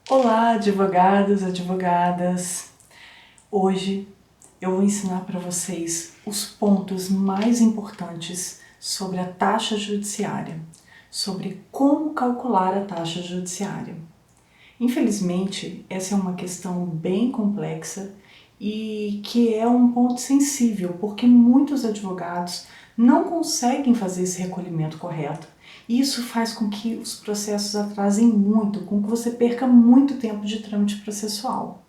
Olá, advogados, advogadas! Hoje eu vou ensinar para vocês os pontos mais importantes sobre a taxa judiciária, sobre como calcular a taxa judiciária. Infelizmente, essa é uma questão bem complexa e que é um ponto sensível, porque muitos advogados não conseguem fazer esse recolhimento correto. E isso faz com que os processos atrasem muito, com que você perca muito tempo de trâmite processual.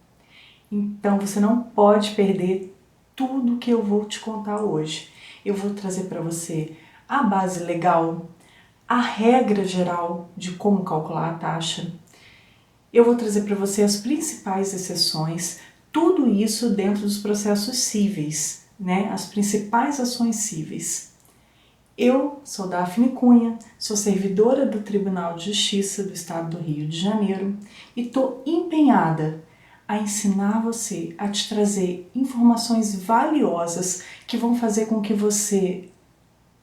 Então você não pode perder tudo que eu vou te contar hoje. Eu vou trazer para você a base legal, a regra geral de como calcular a taxa. Eu vou trazer para você as principais exceções, tudo isso dentro dos processos cíveis, né? As principais ações cíveis. Eu sou Daphne Cunha, sou servidora do Tribunal de Justiça do Estado do Rio de Janeiro e estou empenhada a ensinar você, a te trazer informações valiosas que vão fazer com que você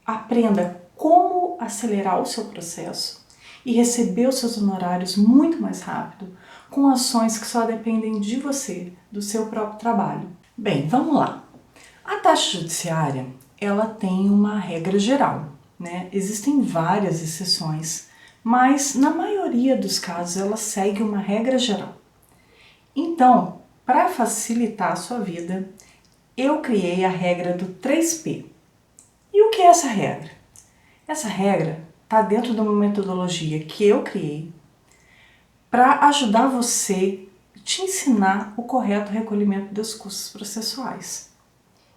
aprenda como acelerar o seu processo e receber os seus honorários muito mais rápido, com ações que só dependem de você, do seu próprio trabalho. Bem, vamos lá. A taxa judiciária, ela tem uma regra geral, né? Existem várias exceções, mas na maioria dos casos ela segue uma regra geral. Então, para facilitar a sua vida, eu criei a regra do 3P. E o que é essa regra? Essa regra está dentro de uma metodologia que eu criei para ajudar você, te ensinar o correto recolhimento dos custos processuais.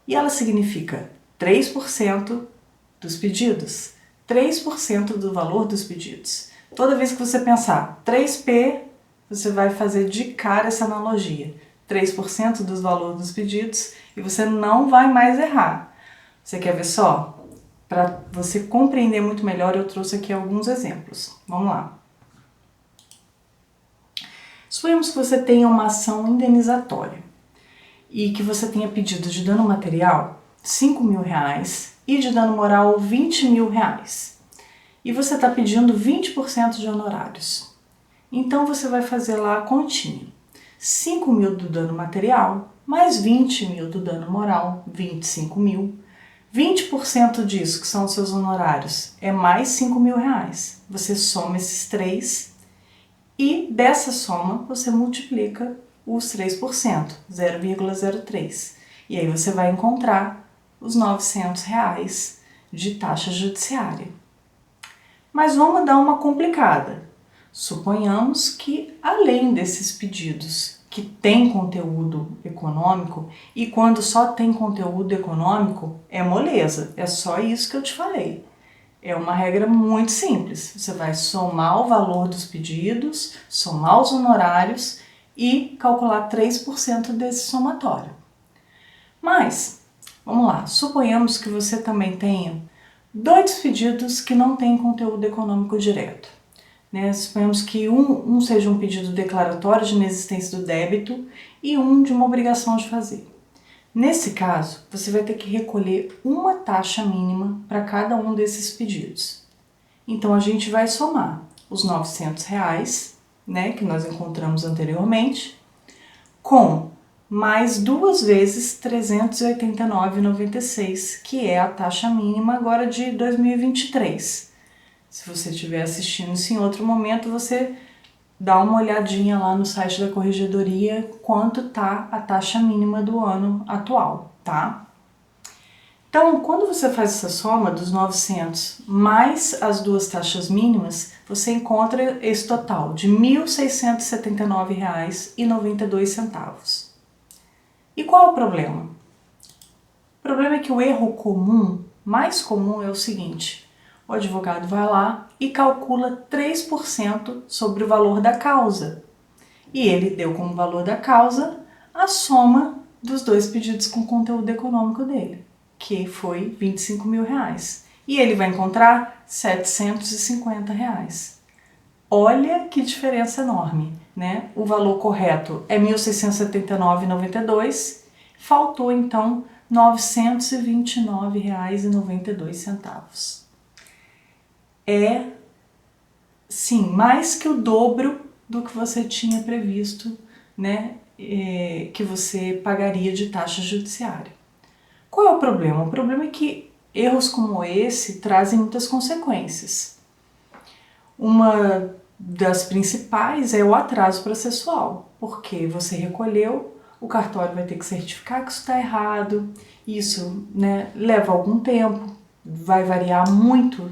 E ela significa 3% dos pedidos, 3% do valor dos pedidos. Toda vez que você pensar 3P, você vai fazer de cara essa analogia. 3% dos valores dos pedidos e você não vai mais errar. Você quer ver só? Para você compreender muito melhor, eu trouxe aqui alguns exemplos. Vamos lá. Suponhamos que você tenha uma ação indenizatória e que você tenha pedido de dano material R$5.000 e de dano moral R$20.000. E você está pedindo 20% de honorários. Então você vai fazer lá a continha. 5.000 do dano material, mais 20.000 do dano moral, 25.000. 20% disso, que são os seus honorários, é mais R$5.000. Você soma esses três e dessa soma você multiplica os 3%, 0,03. E aí você vai encontrar os R$900 de taxa judiciária. Mas vamos dar uma complicada. Suponhamos que, além desses pedidos que têm conteúdo econômico, e quando só tem conteúdo econômico, é moleza, é só isso que eu te falei. É uma regra muito simples. Você vai somar o valor dos pedidos, somar os honorários e calcular 3% desse somatório. Mas, vamos lá, suponhamos que você também tenha dois pedidos que não têm conteúdo econômico direto. Né? Suponhamos que um seja um pedido declaratório de inexistência do débito e um de uma obrigação de fazer. Nesse caso, você vai ter que recolher uma taxa mínima para cada um desses pedidos. Então a gente vai somar os R$900, né, que nós encontramos anteriormente, com mais duas vezes R$ 389,96, que é a taxa mínima agora de 2023. Se você estiver assistindo isso em outro momento, você dá uma olhadinha lá no site da corregedoria quanto tá a taxa mínima do ano atual, tá? Então, quando você faz essa soma dos 900 mais as duas taxas mínimas, você encontra esse total de R$ 1.679,92. E qual é o problema? O problema é que o erro comum, mais comum, é o seguinte: o advogado vai lá e calcula 3% sobre o valor da causa. E ele deu como valor da causa a soma dos dois pedidos com conteúdo econômico dele, que foi R$ 25.000. E ele vai encontrar R$ 750. Olha que diferença enorme, né? O valor correto é R$ 1.679,92, faltou então R$ 929,92. É, sim, mais que o dobro do que você tinha previsto, né, que você pagaria de taxa judiciária. Qual é o problema? O problema é que erros como esse trazem muitas consequências. Uma das principais é o atraso processual, porque você recolheu, o cartório vai ter que certificar que isso está errado, isso, né, leva algum tempo, vai variar muito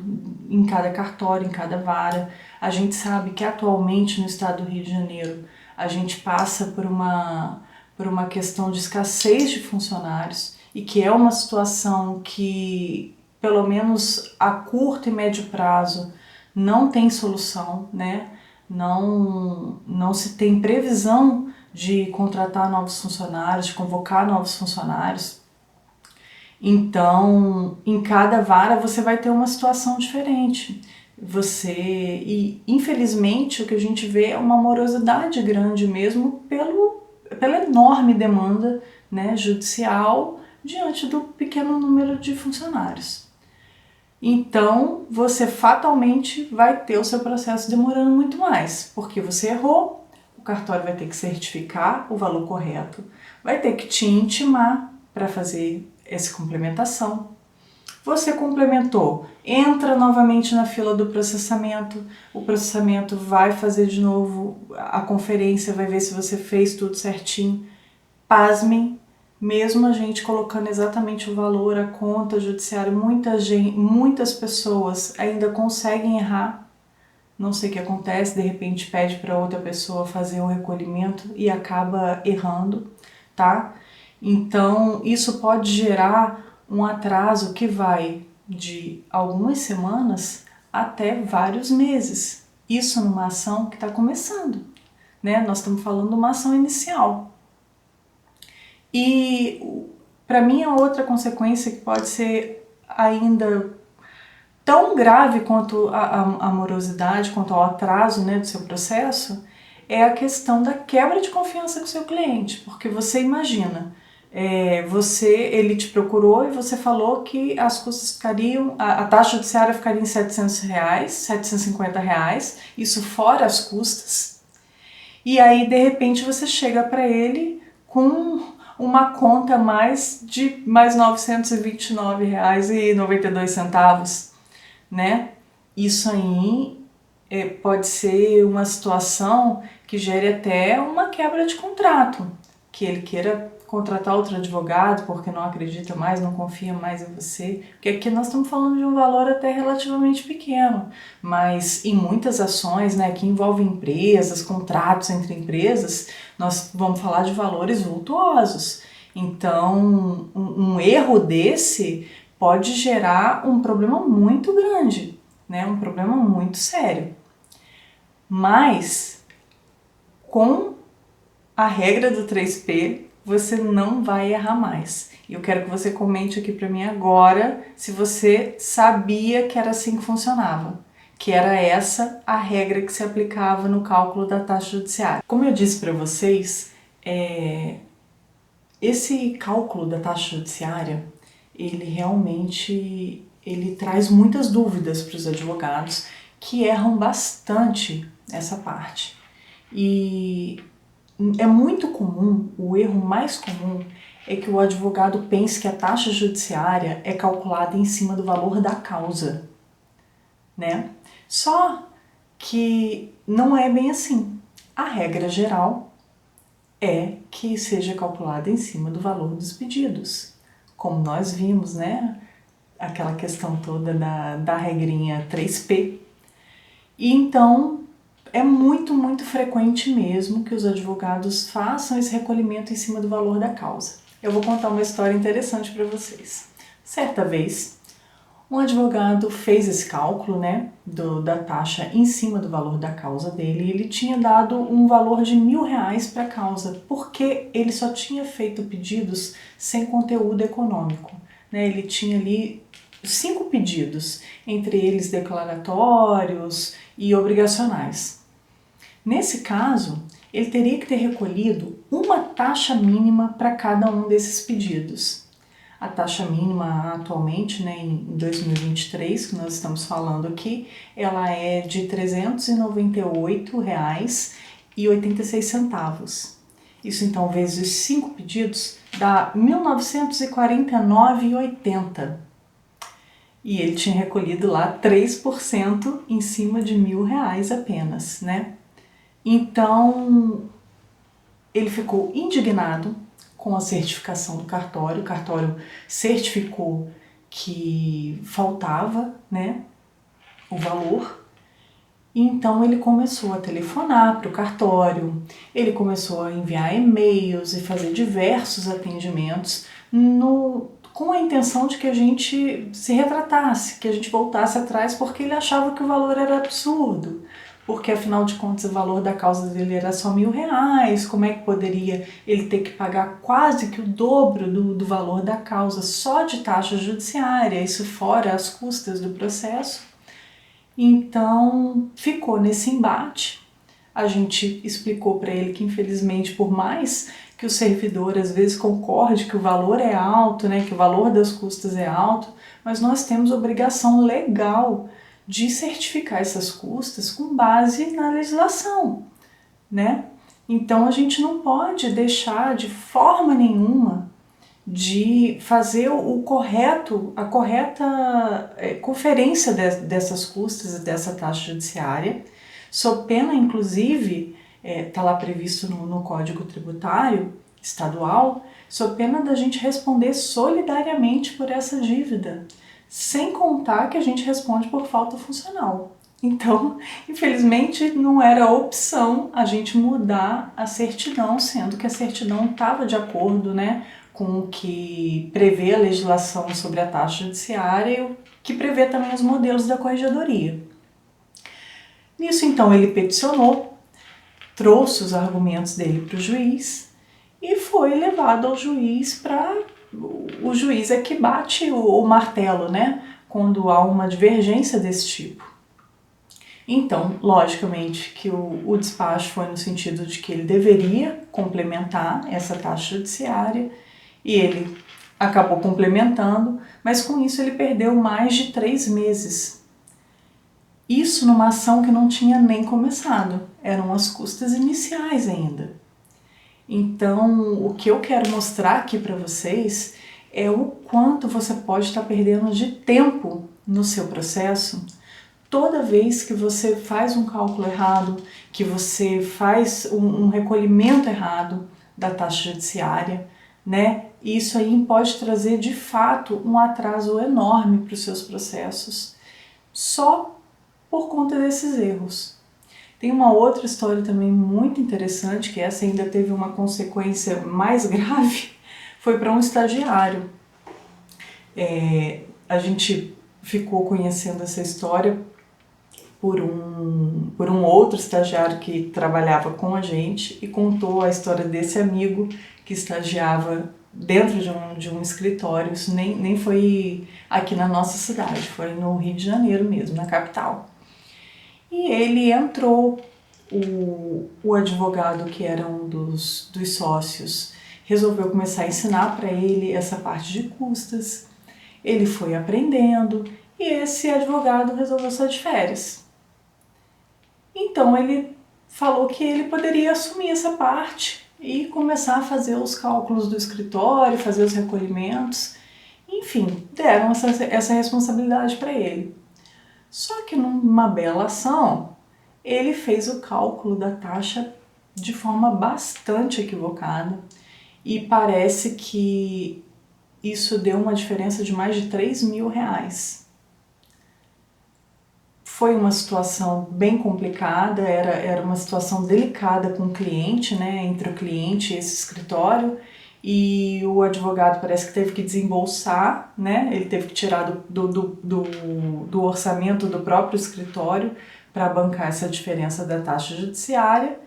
em cada cartório, em cada vara. A gente sabe que atualmente no estado do Rio de Janeiro a gente passa por uma questão de escassez de funcionários e que é uma situação que, pelo menos a curto e médio prazo, não tem solução, né? Não se tem previsão de contratar novos funcionários, de convocar novos funcionários. Então, em cada vara você vai ter uma situação diferente. E infelizmente o que a gente vê é uma morosidade grande mesmo pela enorme demanda, né, judicial diante do pequeno número de funcionários. Então, você fatalmente vai ter o seu processo demorando muito mais, porque você errou, o cartório vai ter que certificar o valor correto, vai ter que te intimar para fazer essa complementação. Você complementou, entra novamente na fila do processamento, o processamento vai fazer de novo a conferência, vai ver se você fez tudo certinho. Pasmem, mesmo a gente colocando exatamente o valor, a conta judiciária, muitas pessoas ainda conseguem errar. Não sei o que acontece, de repente pede para outra pessoa fazer o recolhimento e acaba errando, tá? Então isso pode gerar um atraso que vai de algumas semanas até vários meses. Isso numa ação que está começando, né? Nós estamos falando de uma ação inicial. E para mim a outra consequência que pode ser ainda tão grave quanto a morosidade, quanto ao atraso, né, do seu processo, é a questão da quebra de confiança com o seu cliente, porque você imagina, ele te procurou e você falou que as custas ficariam, a taxa judiciária ficaria em R$700, R$750, isso fora as custas, e aí de repente você chega para ele com uma conta mais R$929,92, né? Isso aí pode ser uma situação que gere até uma quebra de contrato, que ele queira contratar outro advogado porque não acredita mais, não confia mais em você, porque aqui nós estamos falando de um valor até relativamente pequeno, mas em muitas ações, né, que envolvem empresas, contratos entre empresas, nós vamos falar de valores vultuosos. Então, um erro desse pode gerar um problema muito grande, né, um problema muito sério. Mas, com a regra do 3P, você não vai errar mais. E eu quero que você comente aqui para mim agora se você sabia que era assim que funcionava, que era essa a regra que se aplicava no cálculo da taxa judiciária. Como eu disse para vocês, esse cálculo da taxa judiciária, ele realmente traz muitas dúvidas para os advogados que erram bastante essa parte. E é muito comum, o erro mais comum é que o advogado pense que a taxa judiciária é calculada em cima do valor da causa, né? Só que não é bem assim. A regra geral é que seja calculada em cima do valor dos pedidos. Como nós vimos, né? Aquela questão toda da regrinha 3P. E então é muito, muito frequente mesmo que os advogados façam esse recolhimento em cima do valor da causa. Eu vou contar uma história interessante para vocês. Certa vez, um advogado fez esse cálculo, né, da taxa em cima do valor da causa dele, e ele tinha dado um valor de R$1.000 para a causa, porque ele só tinha feito pedidos sem conteúdo econômico, né? Ele tinha ali 5 pedidos, entre eles declaratórios e obrigacionais. Nesse caso, ele teria que ter recolhido uma taxa mínima para cada um desses pedidos. A taxa mínima atualmente, né, em 2023, que nós estamos falando aqui, ela é de R$398 R$ 1.946. Isso então vezes 5 pedidos dá R$ 1.949,80. E ele tinha recolhido lá 3% em cima de R$ 1.000 apenas, né? Então ele ficou indignado com a certificação do cartório. O cartório certificou que faltava, né, o valor. Então ele começou a telefonar para o cartório, ele começou a enviar e-mails e fazer diversos atendimentos com a intenção de que a gente se retratasse, que a gente voltasse atrás, porque ele achava que o valor era absurdo. Porque afinal de contas o valor da causa dele era só R$ 1.000, como é que poderia ele ter que pagar quase que o dobro do valor da causa só de taxa judiciária, isso fora as custas do processo? Então ficou nesse embate. A gente explicou para ele que infelizmente, por mais que o servidor às vezes concorde que o valor é alto, né, que o valor das custas é alto, mas nós temos obrigação legal de certificar essas custas com base na legislação, né? Então a gente não pode deixar de forma nenhuma de fazer a correta conferência dessas custas e dessa taxa judiciária, sob pena, inclusive, está lá previsto no Código Tributário Estadual, sob pena da gente responder solidariamente por essa dívida, sem contar que a gente responde por falta funcional. Então, infelizmente, não era opção a gente mudar a certidão, sendo que a certidão estava de acordo, né, com o que prevê a legislação sobre a taxa judiciária e o que prevê também os modelos da corregedoria. Nisso, então, ele peticionou, trouxe os argumentos dele para o juiz e foi levado ao juiz para... O juiz é que bate o martelo, né, quando há uma divergência desse tipo. Então, logicamente que o despacho foi no sentido de que ele deveria complementar essa taxa judiciária e ele acabou complementando, mas com isso ele perdeu mais de 3 meses. Isso numa ação que não tinha nem começado, eram as custas iniciais ainda. Então, o que eu quero mostrar aqui para vocês é o quanto você pode estar perdendo de tempo no seu processo toda vez que você faz um cálculo errado, que você faz um recolhimento errado da taxa judiciária, né? Isso aí pode trazer de fato um atraso enorme para os seus processos, só por conta desses erros. Tem uma outra história também muito interessante, que essa ainda teve uma consequência mais grave, foi para um estagiário. A gente ficou conhecendo essa história por um outro estagiário que trabalhava com a gente e contou a história desse amigo que estagiava dentro de um escritório. Isso nem foi aqui na nossa cidade, foi no Rio de Janeiro mesmo, na capital. E ele entrou, o advogado que era um dos sócios resolveu começar a ensinar para ele essa parte de custas. Ele foi aprendendo e esse advogado resolveu sair de férias. Então ele falou que ele poderia assumir essa parte e começar a fazer os cálculos do escritório, fazer os recolhimentos. Enfim, deram essa responsabilidade para ele. Só que numa bela ação, ele fez o cálculo da taxa de forma bastante equivocada e parece que isso deu uma diferença de mais de R$ 3.000. Foi uma situação bem complicada, era uma situação delicada com o cliente, né, entre o cliente e esse escritório, e o advogado parece que teve que desembolsar, né, ele teve que tirar do orçamento do próprio escritório para bancar essa diferença da taxa judiciária.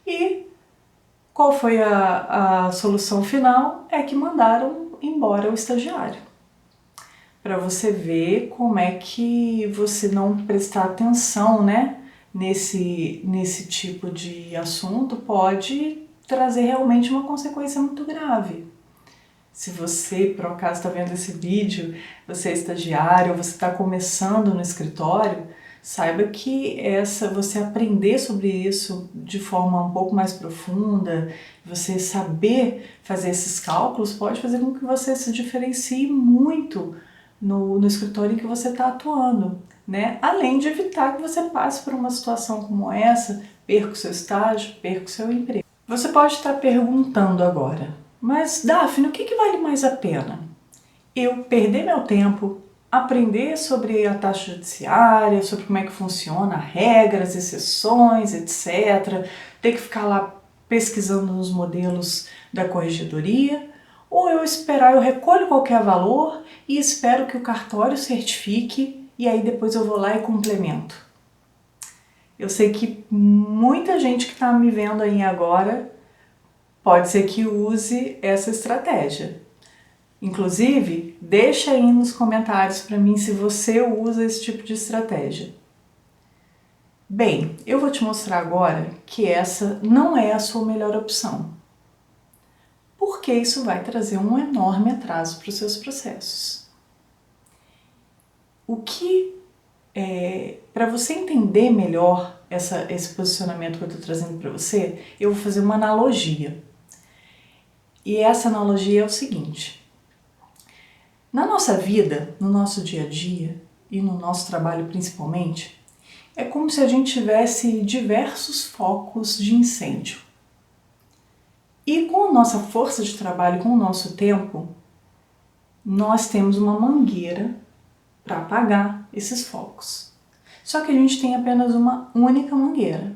E qual foi a solução final? É que mandaram embora o estagiário. Para você ver como é que você não prestar atenção, né, nesse tipo de assunto pode trazer realmente uma consequência muito grave. Se você, por acaso, está vendo esse vídeo, você é estagiário, ou você está começando no escritório, saiba que você aprender sobre isso de forma um pouco mais profunda, você saber fazer esses cálculos, pode fazer com que você se diferencie muito no escritório em que você está atuando, né? Além de evitar que você passe por uma situação como essa, perca o seu estágio, perca o seu emprego. Você pode estar perguntando agora, mas Daphne, o que vale mais a pena? Eu perder meu tempo, aprender sobre a taxa judiciária, sobre como é que funciona, regras, exceções, etc. Ter que ficar lá pesquisando nos modelos da corregedoria, ou eu recolho qualquer valor e espero que o cartório certifique e aí depois eu vou lá e complemento. Eu sei que muita gente que está me vendo aí agora pode ser que use essa estratégia. Inclusive, deixa aí nos comentários para mim se você usa esse tipo de estratégia. Bem, eu vou te mostrar agora que essa não é a sua melhor opção, porque isso vai trazer um enorme atraso para os seus processos. Para você entender melhor esse posicionamento que eu estou trazendo para você, eu vou fazer uma analogia. E essa analogia é o seguinte: na nossa vida, no nosso dia a dia e no nosso trabalho principalmente, é como se a gente tivesse diversos focos de incêndio. E com a nossa força de trabalho, com o nosso tempo, nós temos uma mangueira para apagar esses focos. Só que a gente tem apenas uma única mangueira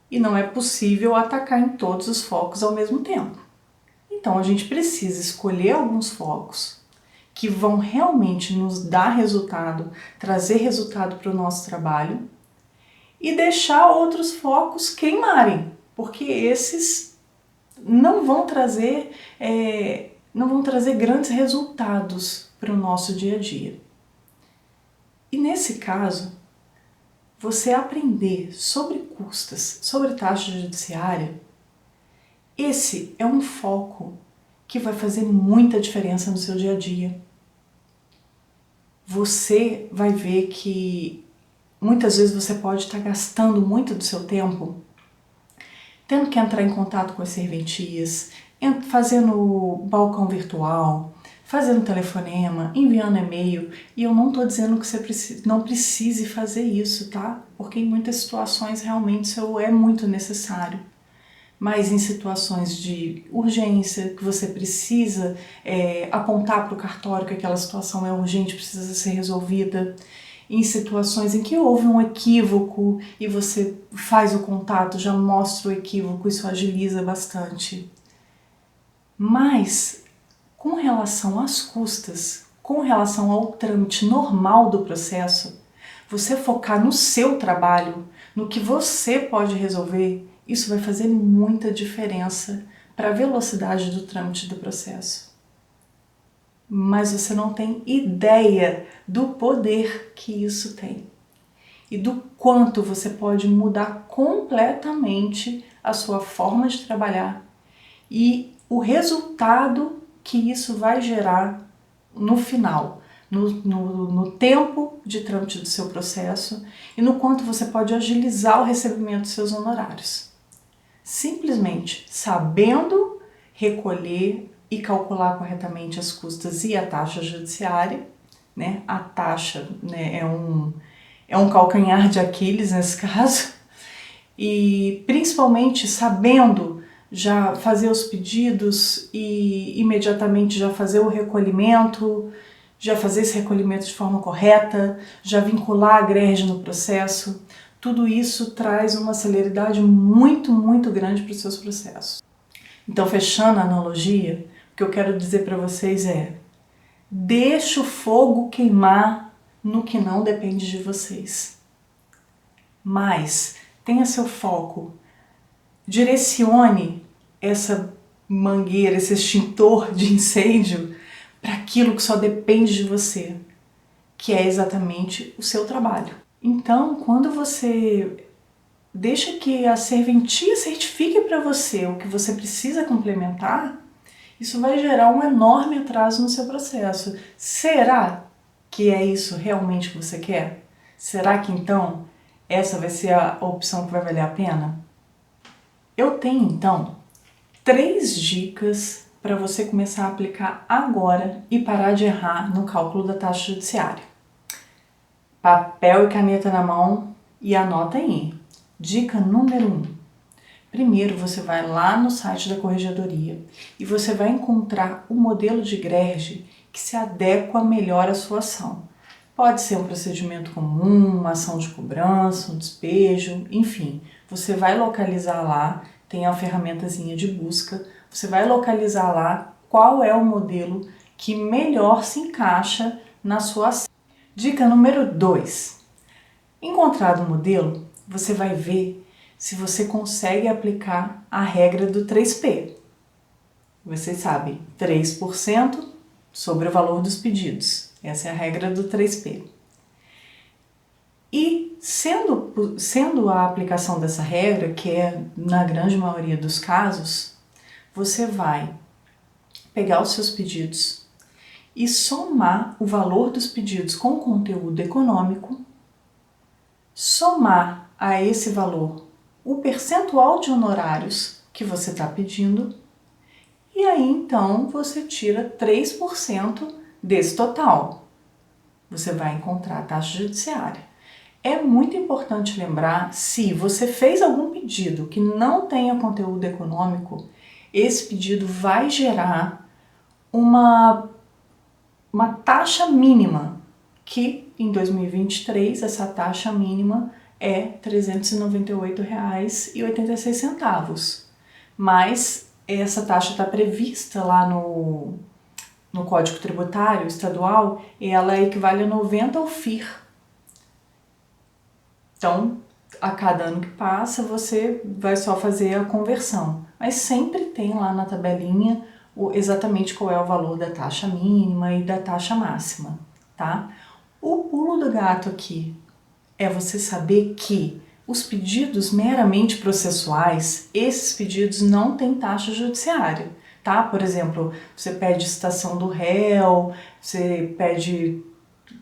e não é possível atacar em todos os focos ao mesmo tempo. Então a gente precisa escolher alguns focos que vão realmente nos dar resultado, trazer resultado para o nosso trabalho e deixar outros focos queimarem, porque esses não vão trazer grandes resultados para o nosso dia a dia. E nesse caso, você aprender sobre custas, sobre taxa judiciária, esse é um foco que vai fazer muita diferença no seu dia a dia. Você vai ver que muitas vezes você pode estar gastando muito do seu tempo tendo que entrar em contato com as serventias, fazendo balcão virtual, fazendo telefonema, enviando e-mail. E eu não estou dizendo que você não precise fazer isso, tá? Porque em muitas situações realmente isso é muito necessário. Mas em situações de urgência, que você precisa apontar para o cartório que aquela situação é urgente, precisa ser resolvida, em situações em que houve um equívoco e você faz o contato, já mostra o equívoco, isso agiliza bastante. Mas, com relação às custas, com relação ao trâmite normal do processo, você focar no seu trabalho, no que você pode resolver, isso vai fazer muita diferença para a velocidade do trâmite do processo. Mas você não tem ideia do poder que isso tem e do quanto você pode mudar completamente a sua forma de trabalhar e o resultado que isso vai gerar no final, no tempo de trâmite do seu processo e no quanto você pode agilizar o recebimento dos seus honorários. Simplesmente sabendo recolher e calcular corretamente as custas e a taxa judiciária, né? A taxa, né, é um calcanhar de Aquiles nesse caso, e principalmente sabendo já fazer os pedidos e imediatamente já fazer o recolhimento, já fazer esse recolhimento de forma correta, já vincular a greve no processo, tudo isso traz uma celeridade muito, muito grande para os seus processos. Então, fechando a analogia, o que eu quero dizer para vocês é: deixe o fogo queimar no que não depende de vocês. Mas tenha seu foco, direcione essa mangueira, esse extintor de incêndio para aquilo que só depende de você, que é exatamente o seu trabalho. Então, quando você deixa que a serventia certifique para você o que você precisa complementar, isso vai gerar um enorme atraso no seu processo. Será que é isso realmente que você quer? Será que então essa vai ser a opção que vai valer a pena? Eu tenho então 3 dicas para você começar a aplicar agora e parar de errar no cálculo da taxa judiciária. Papel e caneta na mão e anota aí. Dica número 1. Primeiro você vai lá no site da Corregedoria e você vai encontrar o modelo de GRERG que se adequa melhor à sua ação. Pode ser um procedimento comum, uma ação de cobrança, um despejo, enfim. Você vai localizar lá, tem a ferramentazinha de busca, você vai localizar lá qual é o modelo que melhor se encaixa na sua ação. Dica número 2. Encontrado o modelo, você vai ver se você consegue aplicar a regra do 3P. Vocês sabem, 3% sobre o valor dos pedidos. Essa é a regra do 3P. E sendo a aplicação dessa regra, que é na grande maioria dos casos, você vai pegar os seus pedidos e somar o valor dos pedidos com o conteúdo econômico, somar a esse valor o percentual de honorários que você está pedindo e aí então você tira 3% desse total. Você vai encontrar a taxa judiciária. É muito importante lembrar, se você fez algum pedido que não tenha conteúdo econômico, esse pedido vai gerar uma taxa mínima, que em 2023 essa taxa mínima é R$ 398,86. Mas essa taxa está prevista lá no Código Tributário Estadual e ela equivale a 90 ao FIR. Então, a cada ano que passa, você vai só fazer a conversão. Mas sempre tem lá na tabelinha exatamente qual é o valor da taxa mínima e da taxa máxima, tá? O pulo do gato aqui é você saber que os pedidos meramente processuais, esses pedidos não têm taxa judiciária, tá? Por exemplo, você pede citação do réu, você pede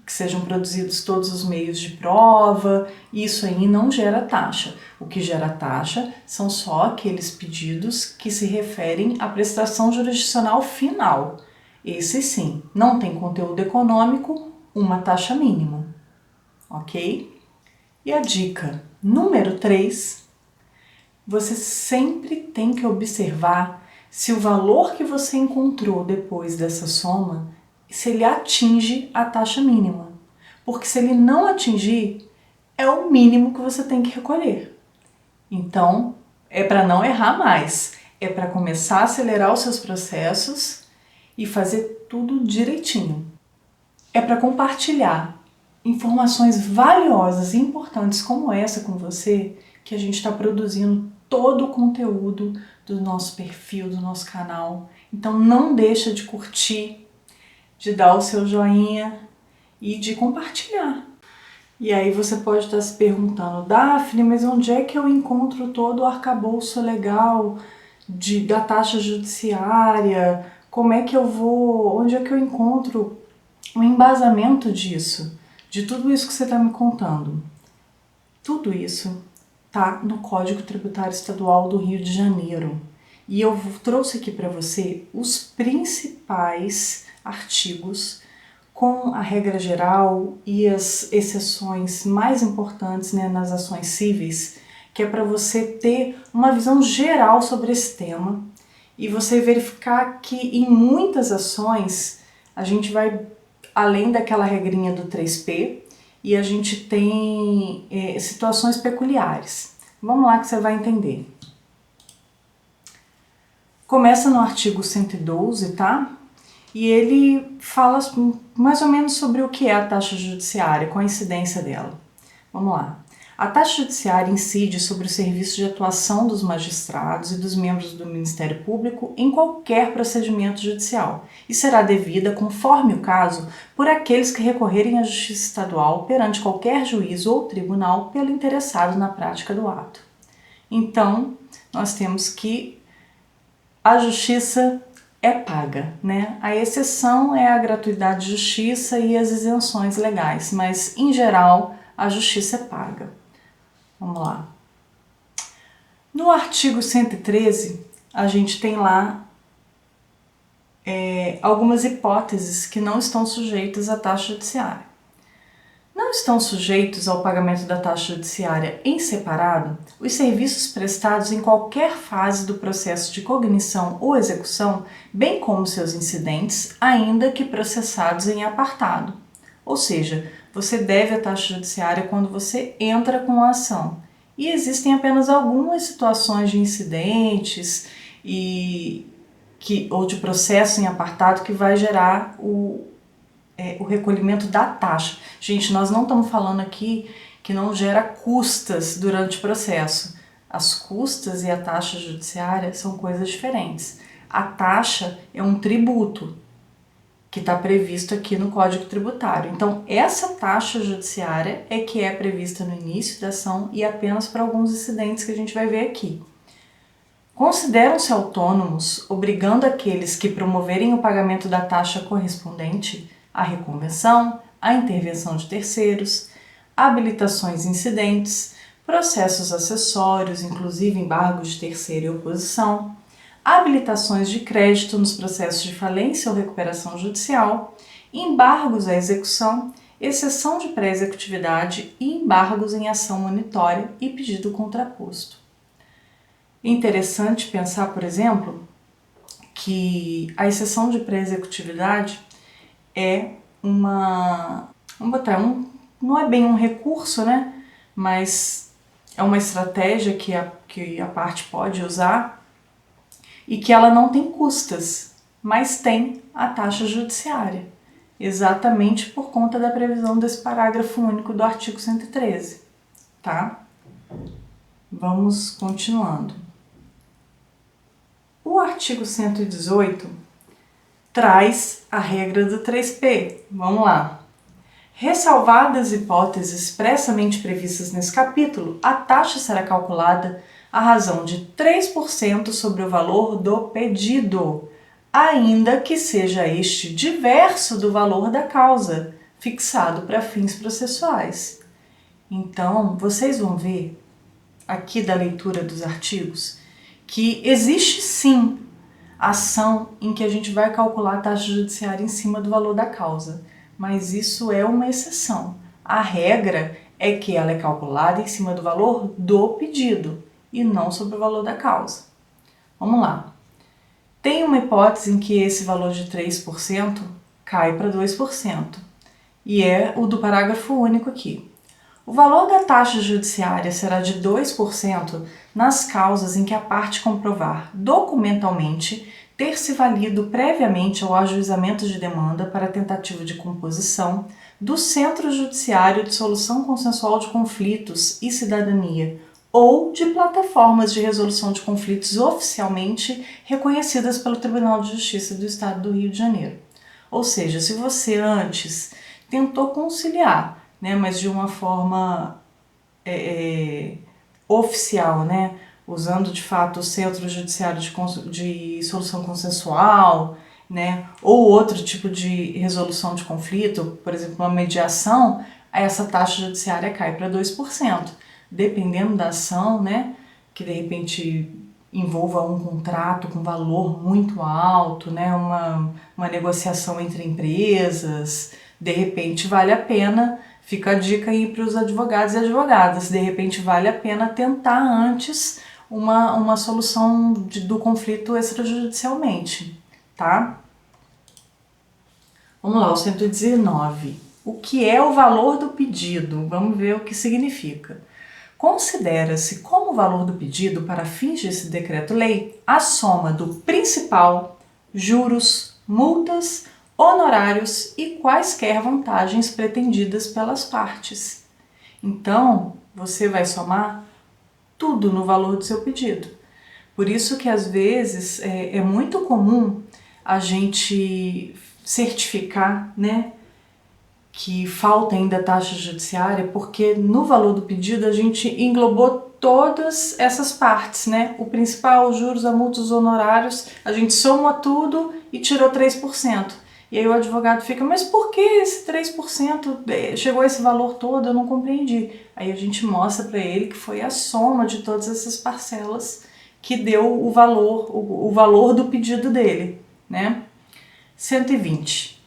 que sejam produzidos todos os meios de prova, isso aí não gera taxa. O que gera taxa são só aqueles pedidos que se referem à prestação jurisdicional final. Esse sim, não tem conteúdo econômico, uma taxa mínima, ok? E a dica número 3, você sempre tem que observar se o valor que você encontrou depois dessa soma, se ele atinge a taxa mínima. Porque se ele não atingir, é o mínimo que você tem que recolher. Então, é para não errar mais, é para começar a acelerar os seus processos e fazer tudo direitinho. É para compartilhar informações valiosas e importantes como essa com você, que a gente está produzindo todo o conteúdo do nosso perfil, do nosso canal. Então não deixa de curtir, de dar o seu joinha e de compartilhar. E aí você pode estar se perguntando, Daphne, mas onde é que eu encontro todo o arcabouço legal da taxa judiciária? Como é que eu vou, onde é que eu encontro o embasamento disso? De tudo isso que você está me contando. Tudo isso está no Código Tributário Estadual do Rio de Janeiro. E eu trouxe aqui para você os principais artigos com a regra geral e as exceções mais importantes, né, nas ações cíveis, que é para você ter uma visão geral sobre esse tema e você verificar que em muitas ações a gente vai além daquela regrinha do 3P, e a gente tem situações peculiares. Vamos lá que você vai entender. Começa no artigo 112, tá? E ele fala mais ou menos sobre o que é a taxa judiciária, com a incidência dela. Vamos lá. A taxa judiciária incide sobre o serviço de atuação dos magistrados e dos membros do Ministério Público em qualquer procedimento judicial e será devida, conforme o caso, por aqueles que recorrerem à Justiça Estadual perante qualquer juízo ou tribunal pelo interessado na prática do ato. Então, nós temos que a justiça é paga, né? A exceção é a gratuidade de justiça e as isenções legais, mas, em geral, a justiça é paga. Vamos lá. No artigo 113, a gente tem lá algumas hipóteses que não estão sujeitas à taxa judiciária. Não estão sujeitos ao pagamento da taxa judiciária em separado os serviços prestados em qualquer fase do processo de cognição ou execução, bem como seus incidentes, ainda que processados em apartado. Ou seja, você deve a taxa judiciária quando você entra com a ação. E existem apenas algumas situações de incidentes ou de processo em apartado que vai gerar o recolhimento da taxa. Gente, nós não estamos falando aqui que não gera custas durante o processo. As custas e a taxa judiciária são coisas diferentes. A taxa é um tributo que está previsto aqui no Código Tributário. Então, essa taxa judiciária é que é prevista no início da ação e apenas para alguns incidentes que a gente vai ver aqui. Consideram-se autônomos, obrigando aqueles que promoverem o pagamento da taxa correspondente a reconvenção, a intervenção de terceiros, habilitações incidentes, processos acessórios, inclusive embargos de terceiro e oposição, habilitações de crédito nos processos de falência ou recuperação judicial, embargos à execução, exceção de pré-executividade e embargos em ação monitória e pedido contraposto. Interessante pensar, por exemplo, que a exceção de pré-executividade é não é bem um recurso, né? Mas é uma estratégia que a parte pode usar e que ela não tem custas, mas tem a taxa judiciária, exatamente por conta da previsão desse parágrafo único do artigo 113, tá? Vamos continuando. O artigo 118 traz a regra do 3P. Vamos lá. Ressalvadas hipóteses expressamente previstas nesse capítulo, a taxa será calculada à razão de 3% sobre o valor do pedido, ainda que seja este diverso do valor da causa, fixado para fins processuais. Então, vocês vão ver aqui da leitura dos artigos que existe sim ação em que a gente vai calcular a taxa judiciária em cima do valor da causa, mas isso é uma exceção. A regra é que ela é calculada em cima do valor do pedido e não sobre o valor da causa. Vamos lá. Tem uma hipótese em que esse valor de 3% cai para 2%, e é o do parágrafo único aqui. O valor da taxa judiciária será de 2% nas causas em que a parte comprovar documentalmente ter se valido previamente ao ajuizamento de demanda para tentativa de composição do Centro Judiciário de Solução Consensual de Conflitos e Cidadania ou de plataformas de resolução de conflitos oficialmente reconhecidas pelo Tribunal de Justiça do Estado do Rio de Janeiro. Ou seja, se você antes tentou conciliar, né, mas de uma forma oficial, né, usando de fato o Centro Judiciário de Solução Consensual, né, ou outro tipo de resolução de conflito, por exemplo, uma mediação, essa taxa judiciária cai para 2%, dependendo da ação, né, que de repente envolva um contrato com valor muito alto, né, uma negociação entre empresas, de repente vale a pena. Fica a dica aí para os advogados e advogadas, de repente vale a pena tentar antes uma solução do conflito extrajudicialmente, tá? Vamos lá, o 119. O que é o valor do pedido? Vamos ver o que significa. Considera-se como valor do pedido, para fins desse decreto-lei, a soma do principal, juros, multas, honorários e quaisquer vantagens pretendidas pelas partes. Então, você vai somar tudo no valor do seu pedido. Por isso que às vezes é muito comum a gente certificar, né, que falta ainda taxa judiciária, porque no valor do pedido a gente englobou todas essas partes, né? O principal, os juros, a multa, os honorários, a gente soma tudo e tirou 3%. E aí o advogado fica, mas por que esse 3% chegou a esse valor todo? Eu não compreendi. Aí a gente mostra para ele que foi a soma de todas essas parcelas que deu o valor do pedido dele, né? 120.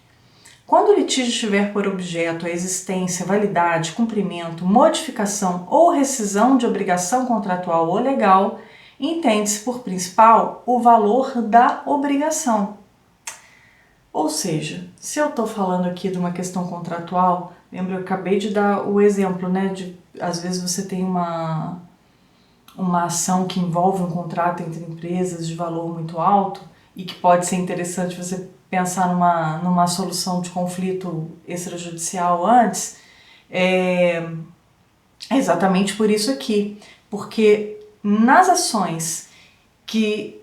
Quando o litígio tiver por objeto a existência, validade, cumprimento, modificação ou rescisão de obrigação contratual ou legal, entende-se por principal o valor da obrigação. Ou seja, se eu estou falando aqui de uma questão contratual, lembra, eu acabei de dar o exemplo, né, de às vezes você tem uma ação que envolve um contrato entre empresas de valor muito alto e que pode ser interessante você pensar numa solução de conflito extrajudicial antes, é exatamente por isso aqui, porque nas ações que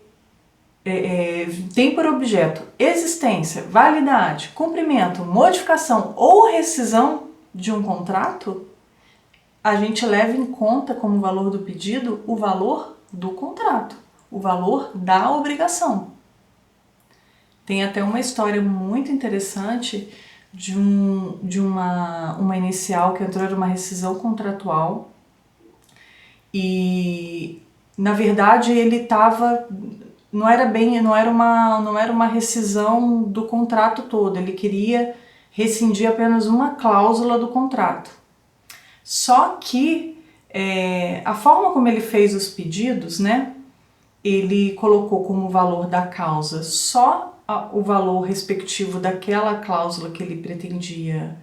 tem por objeto existência, validade, cumprimento, modificação ou rescisão de um contrato, a gente leva em conta como valor do pedido o valor do contrato, o valor da obrigação. Tem até uma história muito interessante de uma inicial que entrou numa rescisão contratual e, na verdade, ele estava... Não era uma rescisão do contrato todo, ele queria rescindir apenas uma cláusula do contrato. Só que a forma como ele fez os pedidos, né, ele colocou como valor da causa só o valor respectivo daquela cláusula que ele pretendia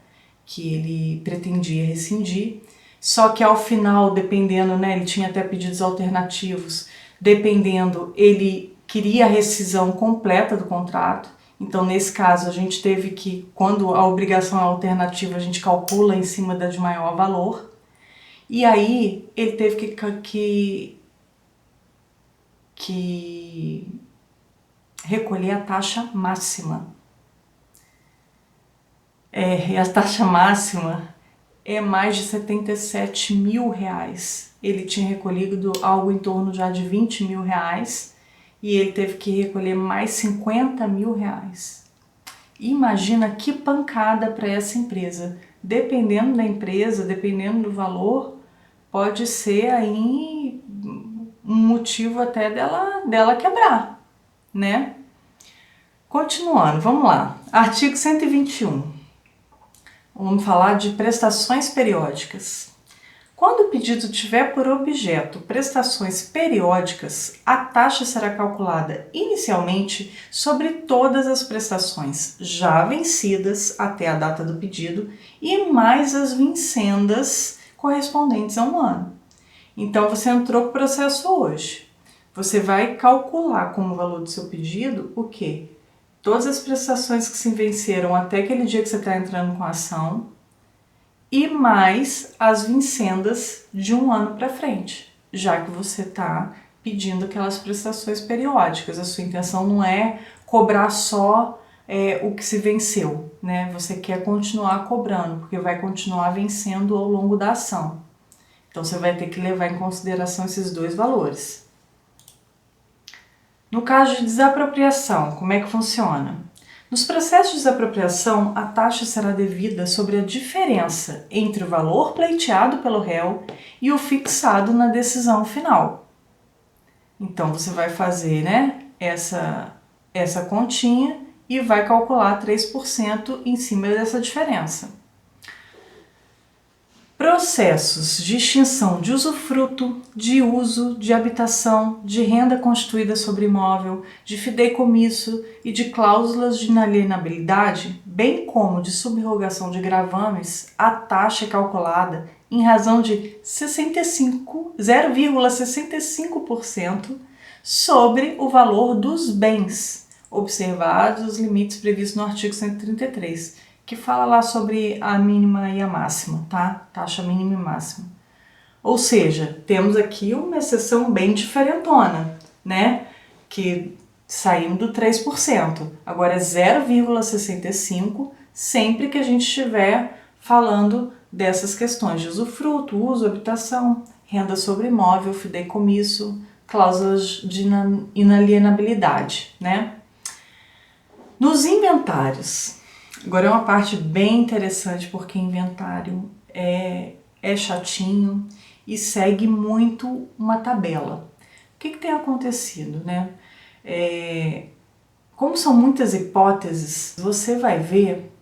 rescindir, só que ao final, dependendo, né, ele tinha até pedidos alternativos, dependendo, ele queria a rescisão completa do contrato. Então, nesse caso, a gente teve que, quando a obrigação é alternativa, a gente calcula em cima da de maior valor. E aí, ele teve que recolher a taxa máxima. E a taxa máxima é mais de 77 mil reais. Ele tinha recolhido algo em torno já de 20 mil reais e ele teve que recolher mais 50 mil reais. Imagina que pancada para essa empresa. Dependendo da empresa, dependendo do valor, pode ser aí um motivo até dela quebrar, né? Continuando, vamos lá. Artigo 121. Vamos falar de prestações periódicas. Quando o pedido tiver por objeto prestações periódicas, a taxa será calculada inicialmente sobre todas as prestações já vencidas até a data do pedido e mais as vincendas correspondentes a um ano. Então, você entrou com o processo hoje. Você vai calcular como valor do seu pedido o quê? Todas as prestações que se venceram até aquele dia que você está entrando com a ação e mais as vincendas de um ano para frente, já que você está pedindo aquelas prestações periódicas. A sua intenção não é cobrar só o que se venceu, né? Você quer continuar cobrando, porque vai continuar vencendo ao longo da ação. Então, você vai ter que levar em consideração esses dois valores. No caso de desapropriação, como é que funciona? Nos processos de desapropriação, a taxa será devida sobre a diferença entre o valor pleiteado pelo réu e o fixado na decisão final. Então, você vai fazer, né, essa continha e vai calcular 3% em cima dessa diferença. Processos de extinção de usufruto, de uso, de habitação, de renda constituída sobre imóvel, de fideicomisso e de cláusulas de inalienabilidade, bem como de subrogação de gravames, a taxa é calculada em razão de 0,65% sobre o valor dos bens, observados os limites previstos no artigo 133. Que fala lá sobre a mínima e a máxima, tá? Taxa mínima e máxima. Ou seja, temos aqui uma exceção bem diferentona, né? Que saímos do 3%. Agora é 0,65% sempre que a gente estiver falando dessas questões de usufruto, uso, habitação, renda sobre imóvel, fideicomisso, cláusulas de inalienabilidade, né? Nos inventários, agora é uma parte bem interessante porque inventário é chatinho e segue muito uma tabela. O que tem acontecido, né? Como são muitas hipóteses, você vai ver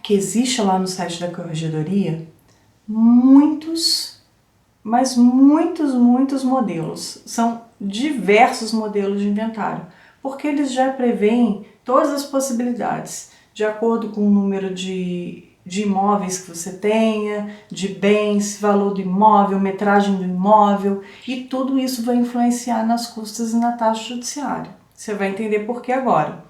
que existe lá no site da Corregedoria muitos, mas muitos modelos. São diversos modelos de inventário, porque eles já preveem todas as possibilidades, de acordo com o número de imóveis que você tenha, de bens, valor do imóvel, metragem do imóvel, e tudo isso vai influenciar nas custas e na taxa judiciária. Você vai entender por que agora.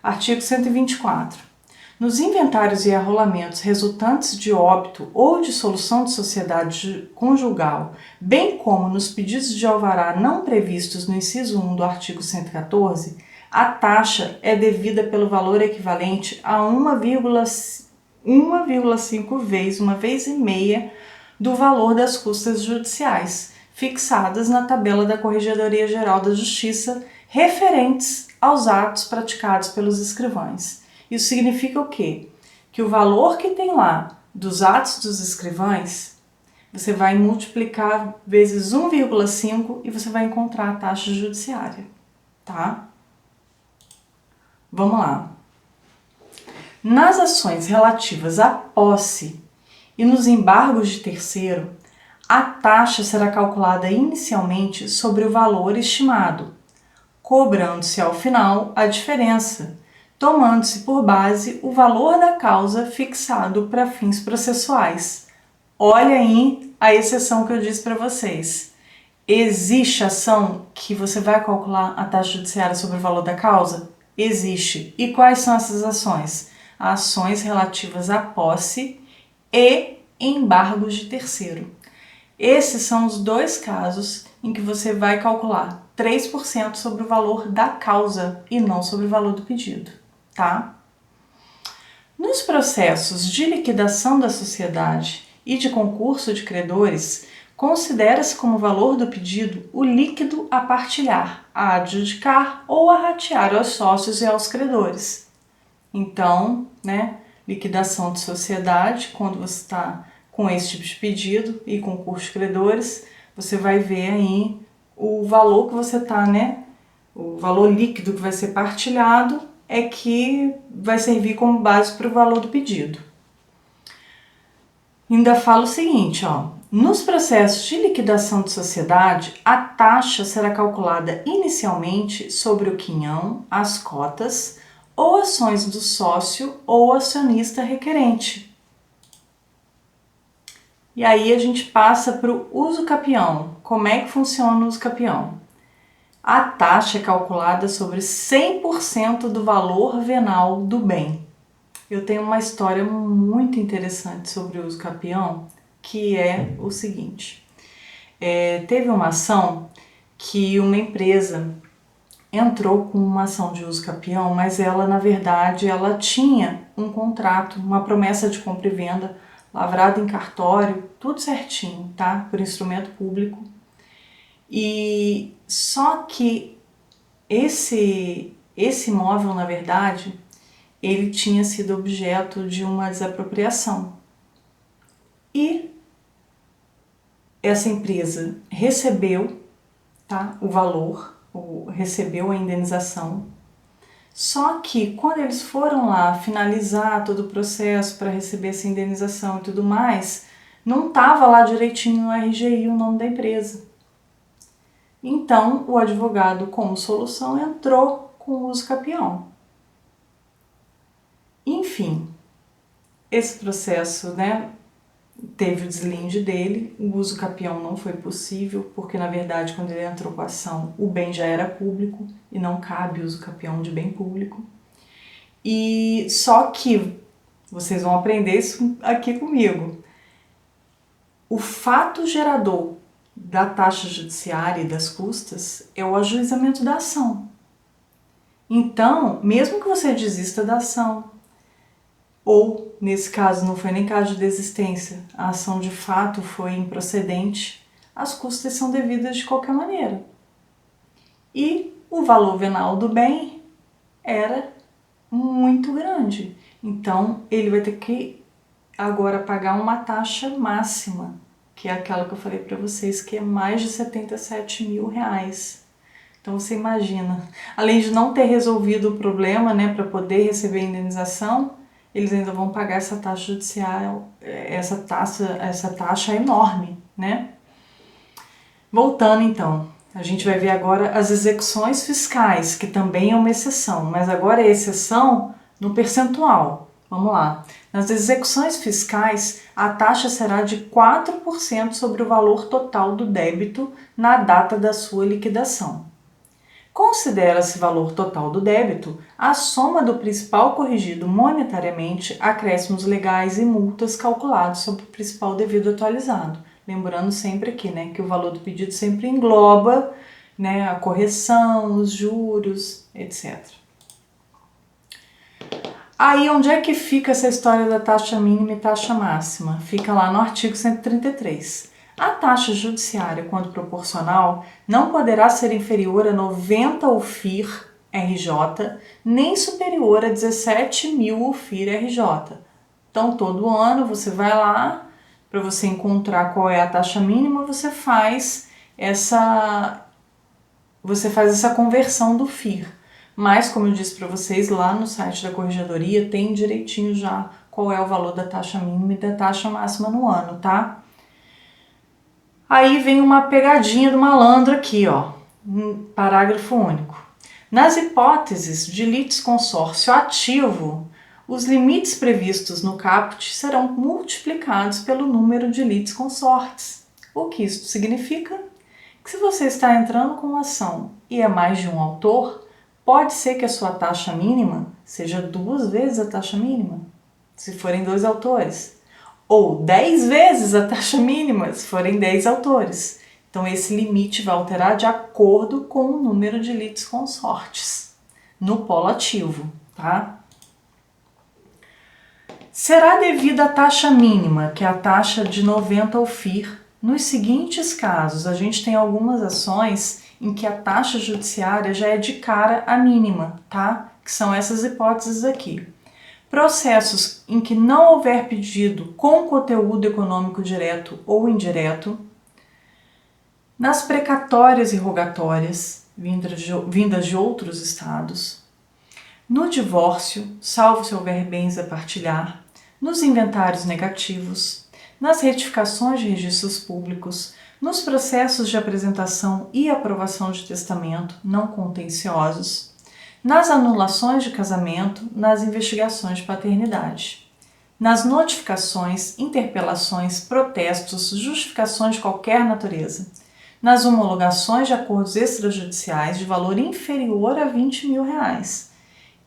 Artigo 124. Nos inventários e arrolamentos resultantes de óbito ou de dissolução de sociedade conjugal, bem como nos pedidos de alvará não previstos no inciso 1 do artigo 114, a taxa é devida pelo valor equivalente a 1,5 vezes, 1,5 do valor das custas judiciais, fixadas na tabela da Corregedoria Geral da Justiça, referentes aos atos praticados pelos escrivães. Isso significa o quê? Que o valor que tem lá dos atos dos escrivães, você vai multiplicar vezes 1,5 e você vai encontrar a taxa judiciária, tá? Vamos lá. Nas ações relativas à posse e nos embargos de terceiro, a taxa será calculada inicialmente sobre o valor estimado, cobrando-se ao final a diferença, tomando-se por base o valor da causa fixado para fins processuais. Olha aí a exceção que eu disse para vocês. Existe ação que você vai calcular a taxa judiciária sobre o valor da causa? Existe. E quais são essas ações? Ações relativas à posse e embargos de terceiro. Esses são os dois casos em que você vai calcular 3% sobre o valor da causa e não sobre o valor do pedido, tá? Nos processos de liquidação da sociedade e de concurso de credores, considera-se como valor do pedido o líquido a partilhar, a adjudicar ou a ratear aos sócios e aos credores. Então, liquidação de sociedade, quando você está com esse tipo de pedido e concurso de credores, você vai ver aí o valor que você está, o valor líquido que vai ser partilhado é que vai servir como base para o valor do pedido. Ainda fala o seguinte, nos processos de liquidação de sociedade, a taxa será calculada inicialmente sobre o quinhão, as cotas ou ações do sócio ou acionista requerente. E aí a gente passa para o uso capião. Como é que funciona o uso capião? A taxa é calculada sobre 100% do valor venal do bem. Eu tenho uma história muito interessante sobre o uso capião, que é o seguinte. Teve uma ação que uma empresa entrou com uma ação de uso capião, mas ela, na verdade, ela tinha um contrato, uma promessa de compra e venda, lavrado em cartório, tudo certinho, tá? Por instrumento público. E só que esse imóvel, na verdade, ele tinha sido objeto de uma desapropriação. E essa empresa recebeu, tá, o valor, recebeu a indenização. Só que quando eles foram lá finalizar todo o processo para receber essa indenização e tudo mais, não estava lá direitinho no RGI o nome da empresa. Então o advogado, como solução, entrou com o uso capião. Enfim, esse processo, teve o deslinde dele, o uso capião não foi possível, porque na verdade quando ele entrou com a ação, o bem já era público e não cabe uso capião de bem público. E só que, vocês vão aprender isso aqui comigo, o fato gerador da taxa judiciária e das custas é o ajuizamento da ação. Então, mesmo que você desista da ação, ou, nesse caso, não foi nem caso de desistência, a ação de fato foi improcedente, as custas são devidas de qualquer maneira. E o valor venal do bem era muito grande. Então, ele vai ter que agora pagar uma taxa máxima, que é aquela que eu falei para vocês, que é mais de R$77 mil. Então você imagina, além de não ter resolvido o problema, né, para poder receber a indenização, eles ainda vão pagar essa taxa judicial, essa taxa enorme, né? Voltando então, a gente vai ver agora as execuções fiscais, que também é uma exceção, mas agora é exceção no percentual. Vamos lá. Nas execuções fiscais, a taxa será de 4% sobre o valor total do débito na data da sua liquidação. Considera-se valor total do débito a soma do principal corrigido monetariamente, acréscimos legais e multas calculados sobre o principal devido atualizado. Lembrando sempre aqui, né, que o valor do pedido sempre engloba, né, a correção, os juros, etc. Aí, onde é que fica essa história da taxa mínima e taxa máxima? Fica lá no artigo 133. A taxa judiciária, quando proporcional, não poderá ser inferior a 90 UFIR RJ, nem superior a 17 mil UFIR RJ. Então, todo ano você vai lá, para você encontrar qual é a taxa mínima, você faz essa conversão do FIR. Mas, como eu disse para vocês, lá no site da Corregedoria tem direitinho já qual é o valor da taxa mínima e da taxa máxima no ano, tá? Aí vem uma pegadinha do malandro aqui, ó, parágrafo único. Nas hipóteses de litisconsórcio ativo, os limites previstos no caput serão multiplicados pelo número de litisconsortes. O que isso significa? Que se você está entrando com uma ação e é mais de um autor, pode ser que a sua taxa mínima seja 2 vezes a taxa mínima, se forem 2 autores, ou 10 vezes a taxa mínima, se forem 10 autores. Então, esse limite vai alterar de acordo com o número de litisconsortes no polo ativo, tá? Será devida a taxa mínima, que é a taxa de 90 UFIR, nos seguintes casos. A gente tem algumas ações em que a taxa judiciária já é de cara a mínima, tá? Que são essas hipóteses aqui. Processos em que não houver pedido com conteúdo econômico direto ou indireto. Nas precatórias e rogatórias, vindas de outros estados. No divórcio, salvo se houver bens a partilhar. Nos inventários negativos. Nas retificações de registros públicos. Nos processos de apresentação e aprovação de testamento não contenciosos. Nas anulações de casamento, nas investigações de paternidade. Nas notificações, interpelações, protestos, justificações de qualquer natureza. Nas homologações de acordos extrajudiciais de valor inferior a R$20 mil.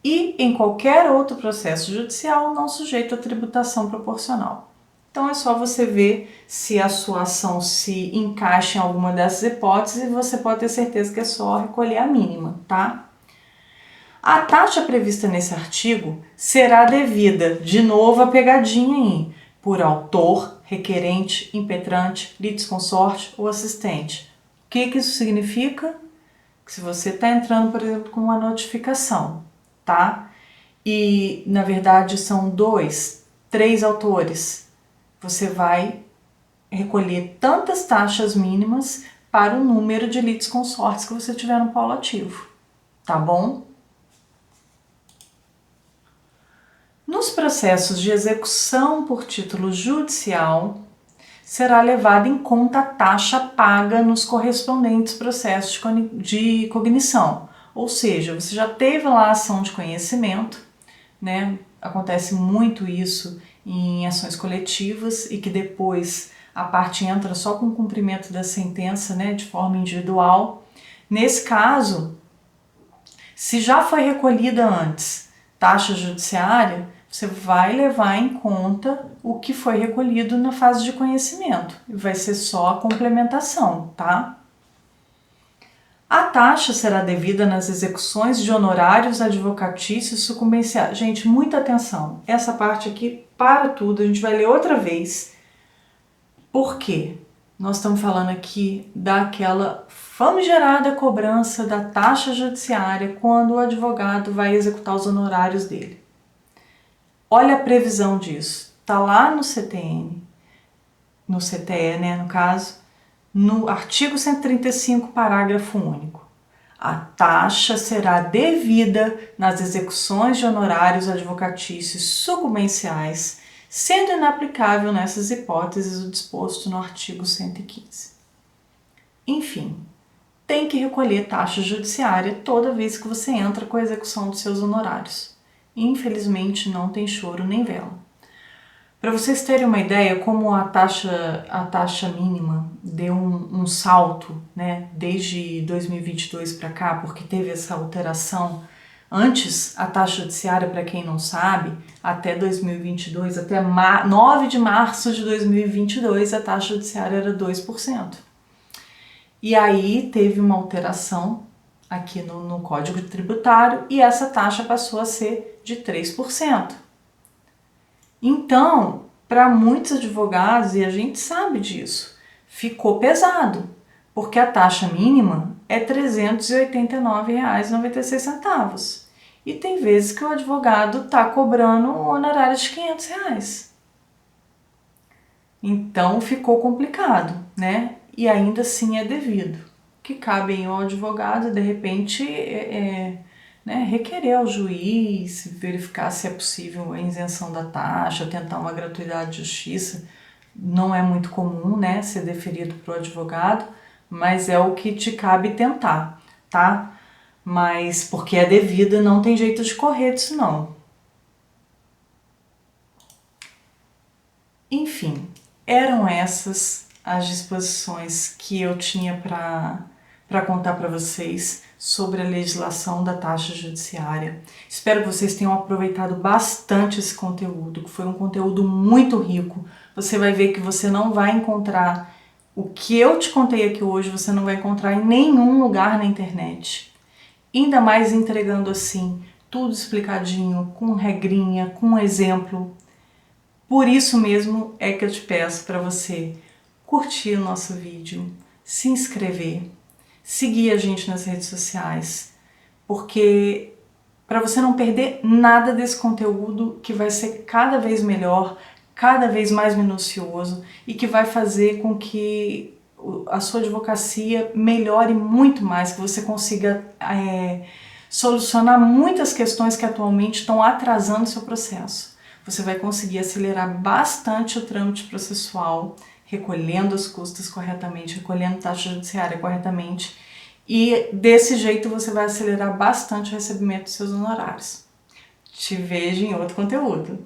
E em qualquer outro processo judicial não sujeito a tributação proporcional. Então é só você ver se a sua ação se encaixa em alguma dessas hipóteses e você pode ter certeza que é só recolher a mínima, tá? A taxa prevista nesse artigo será devida, de novo a pegadinha aí, por autor, requerente, impetrante, litisconsorte ou assistente. O que isso significa? Que se você está entrando, por exemplo, com uma notificação, tá? E, na verdade, são 2, 3 autores. Você vai recolher tantas taxas mínimas para o número de litisconsortes que você tiver no polo ativo, tá bom? Nos processos de execução por título judicial, será levada em conta a taxa paga nos correspondentes processos de cognição. Ou seja, você já teve lá a ação de conhecimento, né? Acontece muito isso em ações coletivas e que depois a parte entra só com o cumprimento da sentença, né, de forma individual. Nesse caso, se já foi recolhida antes taxa judiciária, você vai levar em conta o que foi recolhido na fase de conhecimento. Vai ser só a complementação, tá? A taxa será devida nas execuções de honorários advocatícios sucumbenciais. Gente, muita atenção. Essa parte aqui, para tudo, a gente vai ler outra vez. Por quê? Nós estamos falando aqui daquela famigerada cobrança da taxa judiciária quando o advogado vai executar os honorários dele. Olha a previsão disso. Está lá no CTN, no CTE, né, no caso, no artigo 135, parágrafo único. A taxa será devida nas execuções de honorários advocatícios sucumbenciais, sendo inaplicável nessas hipóteses o disposto no artigo 115. Enfim, tem que recolher taxa judiciária toda vez que você entra com a execução dos seus honorários. Infelizmente, não tem choro nem vela. Para vocês terem uma ideia, como a taxa mínima deu um salto, né, desde 2022 para cá, porque teve essa alteração. Antes, a taxa judiciária, para quem não sabe, até 2022, até 9 de março de 2022, a taxa judiciária era 2%. E aí teve uma alteração aqui no Código Tributário e essa taxa passou a ser de 3%. Então, para muitos advogados, e a gente sabe disso, ficou pesado, porque a taxa mínima é R$ 389,96. E tem vezes que o advogado está cobrando um honorário de R$ 500. Então, ficou complicado, né? E ainda assim é devido. Que cabe ao advogado, de repente, né, requerer ao juiz, verificar se é possível a isenção da taxa, tentar uma gratuidade de justiça. Não é muito comum, né, ser deferido para o advogado, mas é o que te cabe tentar, tá? Mas porque é devida, não tem jeito de correr disso não. Enfim, eram essas as disposições que eu tinha para contar para vocês sobre a legislação da taxa judiciária. Espero que vocês tenham aproveitado bastante esse conteúdo, que foi um conteúdo muito rico. Você vai ver que você não vai encontrar o que eu te contei aqui hoje, você não vai encontrar em nenhum lugar na internet. Ainda mais entregando assim, tudo explicadinho, com regrinha, com exemplo. Por isso mesmo é que eu te peço para você curtir o nosso vídeo, se inscrever, seguir a gente nas redes sociais, porque para você não perder nada desse conteúdo que vai ser cada vez melhor, cada vez mais minucioso e que vai fazer com que a sua advocacia melhore muito mais, que você consiga solucionar muitas questões que atualmente estão atrasando o seu processo. Você vai conseguir acelerar bastante o trâmite processual, recolhendo as custas corretamente, recolhendo taxa judiciária corretamente, e desse jeito você vai acelerar bastante o recebimento dos seus honorários. Te vejo em outro conteúdo.